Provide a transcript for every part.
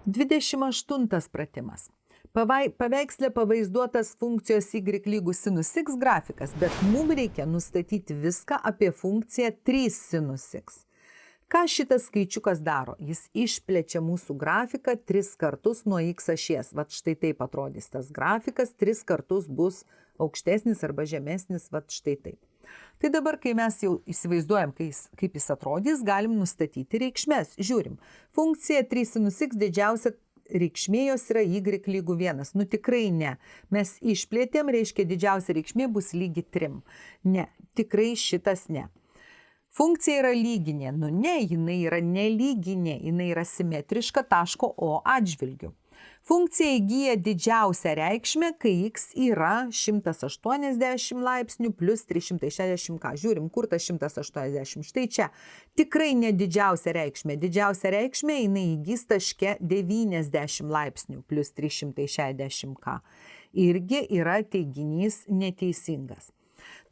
28 pratimas. Paveiksle pavaizduotas funkcijos y lygus sinus x grafikas, bet mums reikia nustatyti viską apie funkciją 3 sinus x. Ką šitas skaičiukas daro? Jis išplečia mūsų grafiką 3 kartus nuo x ašies. Vat štai taip atrodys tas grafikas, 3 kartus bus aukštesnis arba žemesnis, vat štai taip. Tai dabar, kai mes jau įsivaizduojam, kaip jis atrodys, galim nustatyti reikšmes. Žiūrim, funkcija 3 sinus x didžiausia reikšmė jos yra y lygu 1. Nu tikrai ne. Mes išplėtėm, reiškia didžiausia reikšmė bus lygi 3. Ne, tikrai šitas ne. Funkcija yra lyginė. Nu ne, jinai yra nelyginė, jinai yra simetriška taško O atžvilgiu. Funkcija įgyja didžiausią reikšmę, kai x yra 180 laipsnių plus 360 k. Žiūrim, kur tas 180. Štai čia. Tikrai ne didžiausia reikšmė. Didžiausia reikšmė jinai įgys taške 90 laipsnių plus 360 k. Irgi yra teiginys neteisingas.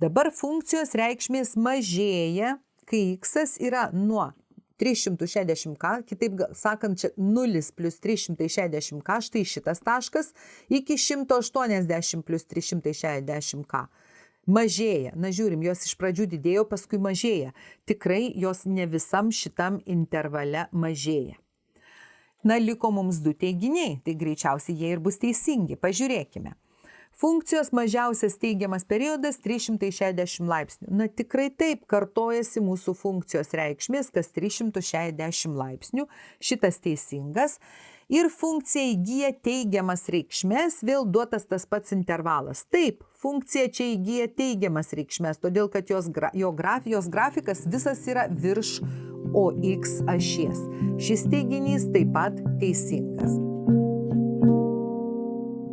Dabar funkcijos reikšmės mažėja, kai x yra nuo 360 k, kitaip sakant, čia 0 plus 360 k, štai šitas taškas, iki 180 plus 360 k. Mažėja. Na žiūrim, jos iš pradžių didėjo, paskui mažėja. Tikrai jos ne visam šitam intervale mažėja. Na, liko mums 2 teiginiai, tai greičiausiai jie ir bus teisingi. Pažiūrėkime. Funkcijos mažiausias teigiamas periodas 360 laipsnių. Na tikrai taip kartojasi mūsų funkcijos reikšmės, kas 360 laipsnių. Šitas teisingas. Ir funkcija įgyja teigiamas reikšmės, vėl duotas tas pats intervalas. Taip, funkcija čia įgyja teigiamas reikšmės, todėl kad jos grafikas visas yra virš OX ašies. Šis teiginys taip pat teisingas.